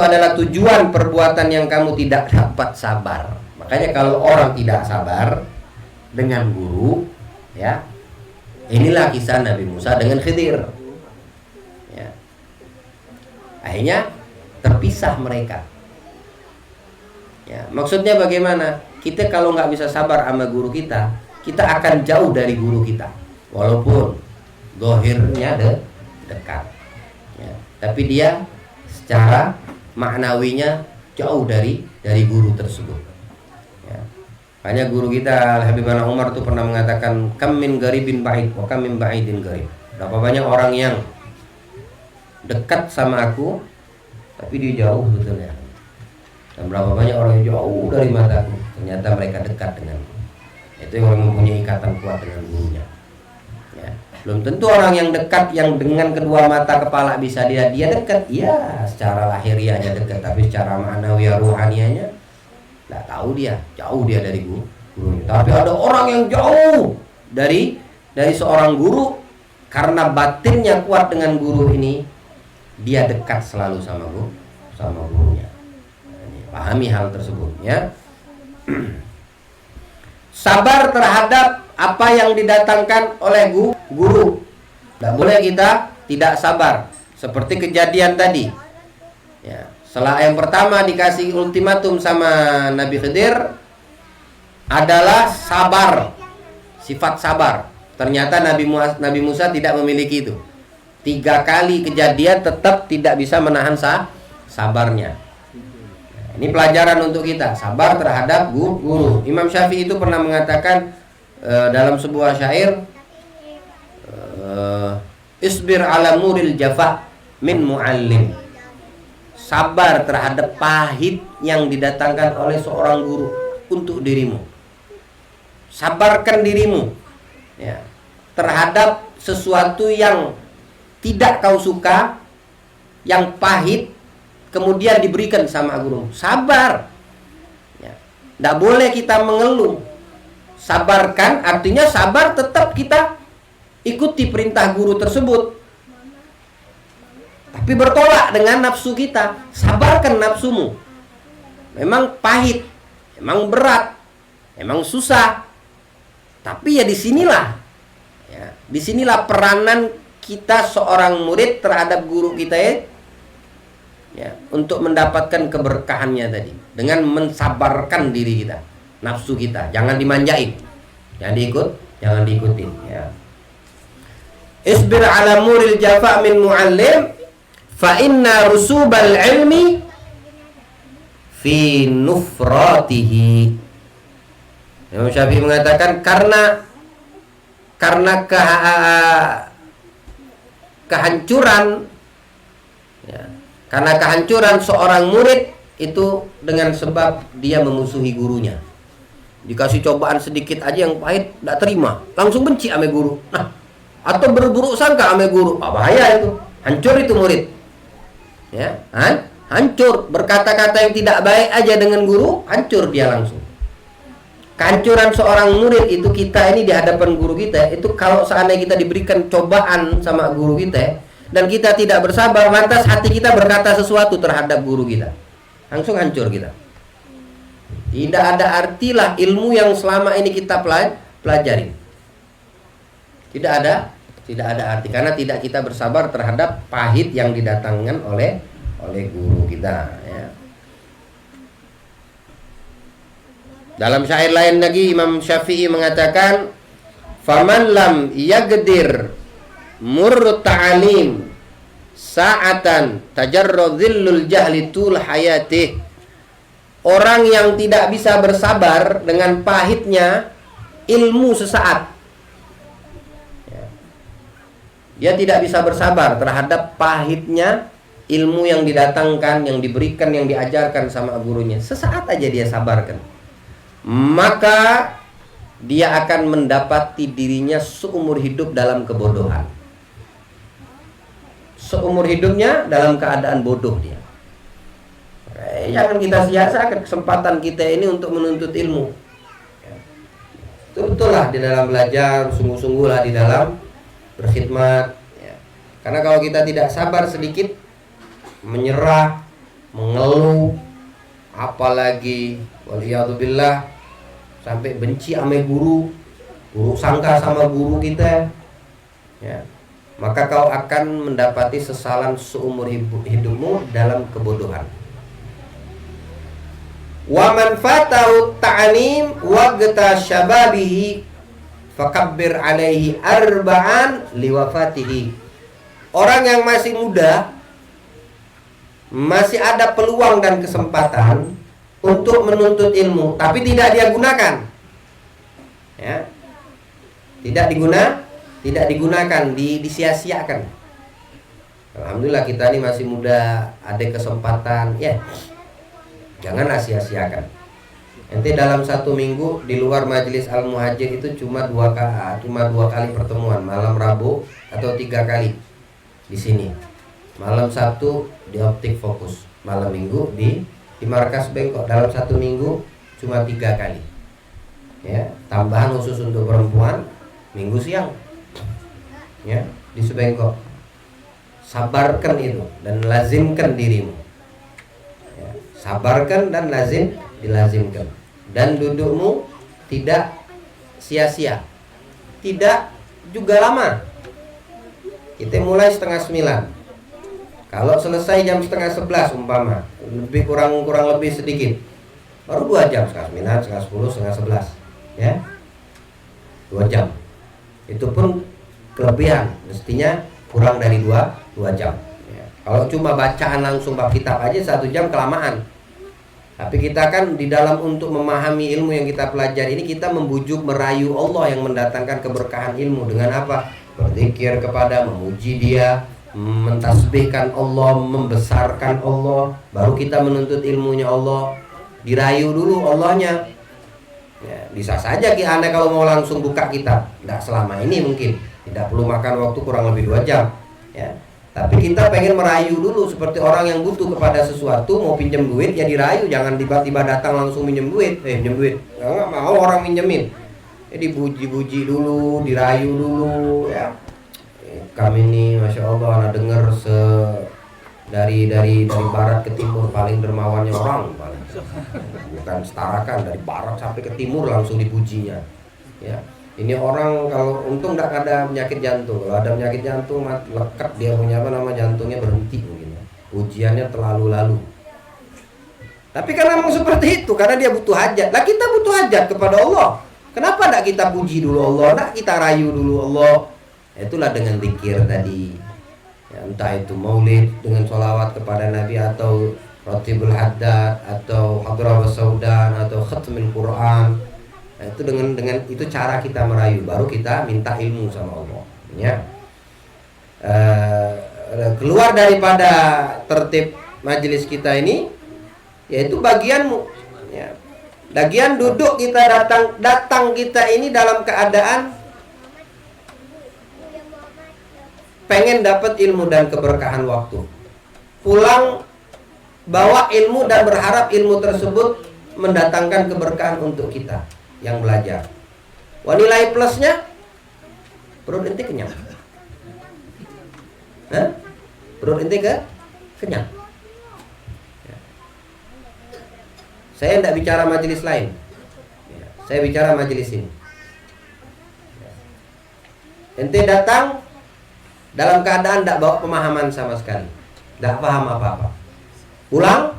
adalah tujuan perbuatan yang kamu tidak dapat sabar. Makanya kalau orang tidak sabar dengan guru, ya, inilah kisah Nabi Musa dengan Khidir. Ya. Akhirnya terpisah mereka. Ya, maksudnya bagaimana? Kita kalau nggak bisa sabar sama guru kita akan jauh dari guru kita, walaupun zahirnya dekat. Ya, tapi dia secara maknawinya jauh dari guru tersebut. Ya. Makanya guru kita Habibana Umar tuh pernah mengatakan, kam min garibin ba'id wa kam min ba'idin garib. Berapa banyak orang yang dekat sama aku tapi dia jauh sebetulnya. Dan berapa banyak orang yang jauh dari mataku, ternyata mereka dekat denganku. Itu yang mempunyai ikatan kuat dengan gurunya. Ya. Belum tentu orang yang dekat yang dengan kedua mata kepala bisa dia dekat. Ya, secara lahiriahnya dekat, tapi secara ma'nawiyah ruhaniyahnya nggak tahu dia, jauh dia dari gurunya. Tapi ada orang yang jauh dari seorang guru karena batinnya kuat dengan guru ini, dia dekat selalu sama gurunya. Pahami hal tersebut, ya. Sabar terhadap apa yang didatangkan oleh guru. Tidak boleh kita tidak sabar. Seperti kejadian tadi. Ya, setelah yang pertama dikasih ultimatum sama Nabi Khidir adalah sabar, sifat sabar. Ternyata Nabi Musa tidak memiliki itu. 3 kali kejadian tetap tidak bisa menahan sabarnya. Ini pelajaran untuk kita, sabar terhadap guru. Imam Syafi'i itu pernah mengatakan dalam sebuah syair, isbir ala muril jafa min muallim. Sabar terhadap pahit yang didatangkan oleh seorang guru untuk dirimu. Sabarkan dirimu, ya, terhadap sesuatu yang tidak kau suka, yang pahit, kemudian diberikan sama guru. Sabar. Ya. Tidak boleh kita mengeluh. Sabarkan artinya sabar, tetap kita ikuti perintah guru tersebut. Tapi bertolak dengan nafsu kita. Sabarkan nafsumu. Memang pahit, memang berat, memang susah. Tapi ya disinilah, ya, disinilah peranan kita seorang murid terhadap guru kita, ya, untuk mendapatkan keberkahannya tadi, dengan mensabarkan diri kita, nafsu kita, jangan dimanjain, jangan diikutin, ya. Isbir ala muril jafa min muallim fa inna rusubal ilmi fi nufratihi. Imam Syafi'i mengatakan karena kehancuran, ya, karena kehancuran seorang murid itu dengan sebab dia memusuhi gurunya. Dikasih cobaan sedikit aja yang pahit, tidak terima, langsung benci sama guru. Nah, atau berburuk sangka sama guru, bahaya itu, hancur itu murid. Ya, hancur, berkata-kata yang tidak baik aja dengan guru, hancur dia langsung. Kehancuran seorang murid itu kita ini di hadapan guru kita, itu kalau seandainya kita diberikan cobaan sama guru kita dan kita tidak bersabar, lantas hati kita berkata sesuatu terhadap guru kita, langsung hancur kita. Tidak ada artilah ilmu yang selama ini kita pelajari. Tidak ada arti karena tidak kita bersabar terhadap pahit yang didatangkan oleh guru kita, ya. Dalam syair lain lagi Imam Syafi'i mengatakan, faman lam yagdir murru ta'alim sa'atan tajarrudhillul jahli tul hayatih. Orang yang tidak bisa bersabar dengan pahitnya ilmu sesaat, ya. Dia tidak bisa bersabar terhadap pahitnya ilmu yang didatangkan, yang diberikan, yang diajarkan sama gurunya. Sesaat aja dia sabarkan, maka dia akan mendapati dirinya seumur hidup dalam kebodohan. Seumur hidupnya dalam keadaan bodoh dia. Jangan kita sia-siakan kesempatan kita ini untuk menuntut ilmu. Betul-betullah di dalam belajar, sungguh-sungguhlah di dalam berkhidmat, ya. Karena kalau kita tidak sabar sedikit, menyerah, mengeluh, apalagi waliyadzubillah sampai benci sama guru, buruk sangka sama guru kita, ya, maka kau akan mendapati sesalan seumur hidupmu dalam kebodohan. Wa man fatahu ta'lim waqta syababihi fakabbir alaihi arba'an liwafatihi. Orang yang masih muda, masih ada peluang dan kesempatan untuk menuntut ilmu, tapi tidak dia gunakan, ya, tidak digunakan, disia-siakan. Alhamdulillah kita ini masih muda, ada kesempatan, ya, janganlah sia-siakan. Nanti dalam 1 minggu di luar majelis Al-Muhajir itu cuma dua kali pertemuan, malam Rabu atau 3 kali di sini. Malam Sabtu di Optik Fokus, malam Minggu di Markas Bengkok. Dalam 1 minggu cuma 3 kali, ya, tambahan khusus untuk perempuan Minggu siang, ya, di Sebengkok. Sabarkan itu dan lazimkan dirimu, ya, sabarkan dan dilazimkan, dan dudukmu tidak sia-sia, tidak juga lama. Kita mulai 8:30. Kalau selesai jam 10:30 umpama, kurang lebih sedikit, baru 2 jam, 9:30, 10:30, 10:30, ya, 2 jam. Itu pun kelebihan, mestinya kurang dari 2 jam, ya. Kalau cuma bacaan langsung bab kitab aja 1 jam kelamaan. Tapi kita kan di dalam untuk memahami ilmu yang kita pelajari ini, kita membujuk, merayu Allah yang mendatangkan keberkahan ilmu dengan apa? Berzikir kepada, memuji Dia, mentasbihkan Allah, membesarkan Allah, baru kita menuntut ilmunya Allah. Dirayu dulu Allahnya, ya, bisa saja Anda kalau mau langsung buka kitab, tidak selama ini mungkin, tidak perlu makan waktu kurang lebih 2 jam, ya. Tapi kita pengen merayu dulu, seperti orang yang butuh kepada sesuatu, mau pinjam duit, ya dirayu, jangan tiba-tiba datang langsung minjem duit, pinjam duit, nggak mau orang minjemin, jadi dipuji-puji dulu, dirayu dulu, ya. Kami ini Masya Allah, anak dengar dari barat ke timur paling dermawannya orang, paling, bukan setarakan, dari barat sampai ke timur langsung dipujinya, ya. Ini orang kalau untung tidak ada penyakit jantung. Kalau ada penyakit jantung lekat dia punya jantungnya berhenti mungkin. Ujiannya terlalu lalu. Tapi karena memang seperti itu, karena dia butuh hajat. Lah kita butuh hajat kepada Allah. Kenapa tidak kita puji dulu Allah? Tidak kita rayu dulu Allah? Itulah dengan zikir tadi. Ya, entah itu maulid dengan sholawat kepada Nabi, atau Ratibul Haddad, atau Hadrah Wasaudan, atau Khatmil Quran. Nah, itu dengan itu cara kita merayu, baru kita minta ilmu sama Allah, ya. Keluar daripada tertib majelis kita ini, yaitu bagianmu, ya. Bagian duduk kita datang kita ini dalam keadaan pengen dapat ilmu dan keberkahan waktu. Pulang bawa ilmu dan berharap ilmu tersebut mendatangkan keberkahan untuk kita yang belajar. Wah, nilai plusnya perut ente kenyang. Perut ente kenyang. Ya. Saya tidak bicara majelis lain, ya, saya bicara majelis ini. Ya. Ente datang dalam keadaan tidak bawa pemahaman sama sekali, tidak paham apa-apa. Pulang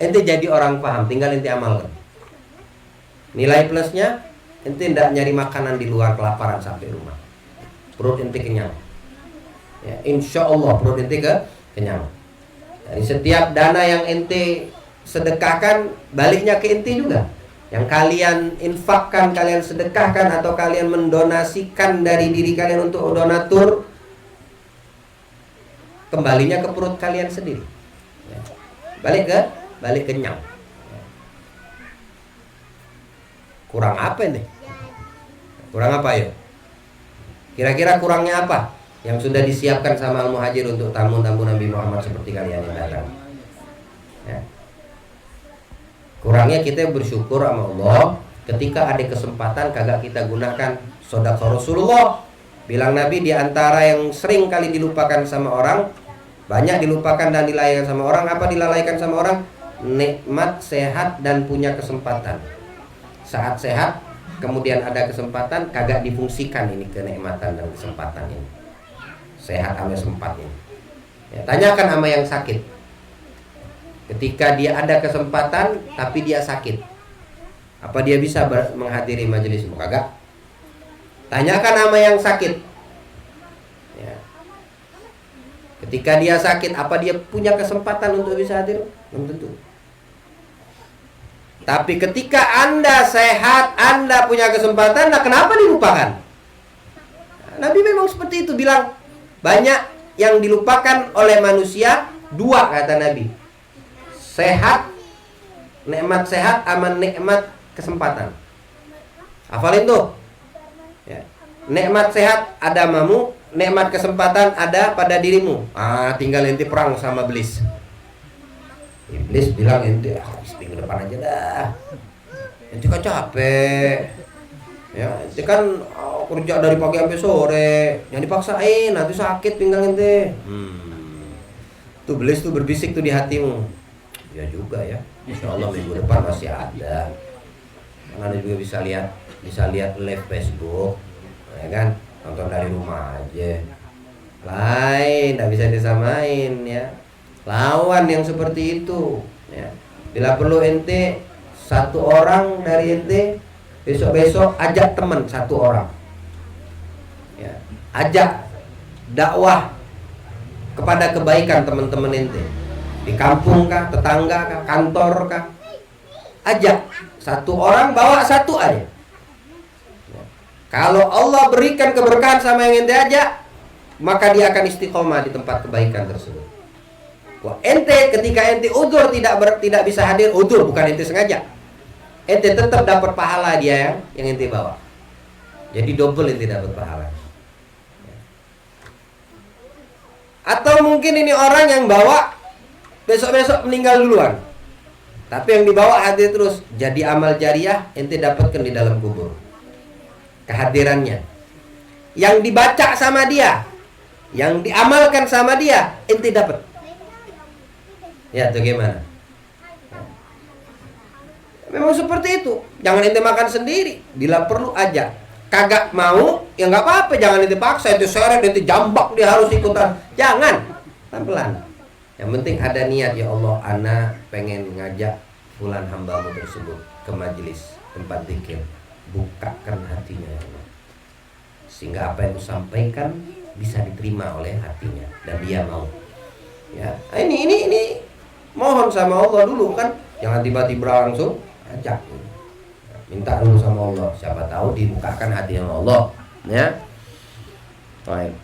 ente jadi orang paham, tinggal ente amalkan. Nilai plusnya, ente tidak nyari makanan di luar, kelaparan sampai rumah. Perut ente kenyang, ya, insya Allah perut ente kenyang. Dari setiap dana yang ente sedekahkan, baliknya ke ente juga. Yang kalian infakkan, kalian sedekahkan, atau kalian mendonasikan dari diri kalian untuk donatur, kembalinya ke perut kalian sendiri, ya. Balik kenyang. Kurang apa ini? Kurang apa ya? Kira-kira kurangnya apa yang sudah disiapkan sama Al-Muhajir untuk tamu-tamu Nabi Muhammad seperti kalian yang datang, ya. Kurangnya kita bersyukur sama Allah ketika ada kesempatan kagak kita gunakan. Shadaqah Rasulullah, bilang Nabi, di antara yang sering kali dilupakan sama orang, Banyak dilupakan dan dilalaikan sama orang. Apa dilalaikan sama orang? Nikmat sehat dan punya kesempatan. Saat sehat, kemudian ada kesempatan, kagak difungsikan ini kenikmatan dan kesempatan ini. Sehat sama sempat ini. Ya, tanyakan sama yang sakit. Ketika dia ada kesempatan tapi dia sakit, apa dia bisa menghadiri majelismu? Kagak. Tanyakan sama yang sakit. Ya. Ketika dia sakit, apa dia punya kesempatan untuk bisa hadir? Belum tentu. Tapi ketika Anda sehat, Anda punya kesempatan, nah kenapa dilupakan? Nabi memang seperti itu bilang, banyak yang dilupakan oleh manusia, dua kata Nabi. Sehat, nikmat sehat, sama nikmat kesempatan. Hafalin tuh. Ya. Nikmat sehat ada mamu, nikmat kesempatan ada pada dirimu. Tinggal ente perang sama iblis. Iblis bilang ente minggu depan aja dah. Ente kan capek. Ya, ente kan kerja dari pagi sampai sore. Jangan dipaksain, nanti sakit pinggang ente. Tuh iblis tuh berbisik tuh di hatimu. Ya juga ya. Insyaallah minggu depan masih ada. Anda juga bisa lihat live Facebook, ya kan? Nonton dari rumah aja. Lain, tidak bisa disamain ya. Lawan yang seperti itu. Ya. Bila perlu ente satu orang dari ente, besok-besok ajak teman satu orang. Ya. Ajak dakwah kepada kebaikan teman-teman ente. Di kampung kah, tetangga kah, kantor kah, ajak satu orang, bawa satu aja. Kalau Allah berikan keberkahan sama yang ente ajak, maka dia akan istiqomah di tempat kebaikan tersebut. Wah, ente ketika ente udzur tidak bisa hadir, udzur bukan ente sengaja. Ente tetap dapat pahala dia yang ente bawa. Jadi double ente dapat pahala. Atau mungkin ini orang yang bawa besok-besok meninggal duluan, tapi yang dibawa hadir terus, jadi amal jariah ente dapatkan di dalam kubur kehadirannya. Yang dibaca sama dia, yang diamalkan sama dia, ente dapat. Ya, itu gimana? Memang seperti itu. Jangan ente makan sendiri, bila perlu aja. Kagak mau, ya nggak apa-apa, jangan ente paksa, ente seret, ente jambak dia harus ikutan. Jangan, pelan-pelan. Yang penting ada niat, ya Allah, ana pengen ngajak fulan hambamu tersebut ke majelis tempat zikir. Bukakan hatinya, ya Allah. Sehingga apa yang disampaikan bisa diterima oleh hatinya dan dia mau. Ya, ini mohon sama Allah dulu kan. Jangan tiba-tiba langsung ajak. Minta dulu sama Allah. Siapa tahu dibukakan hati sama Allah, ya. Baik.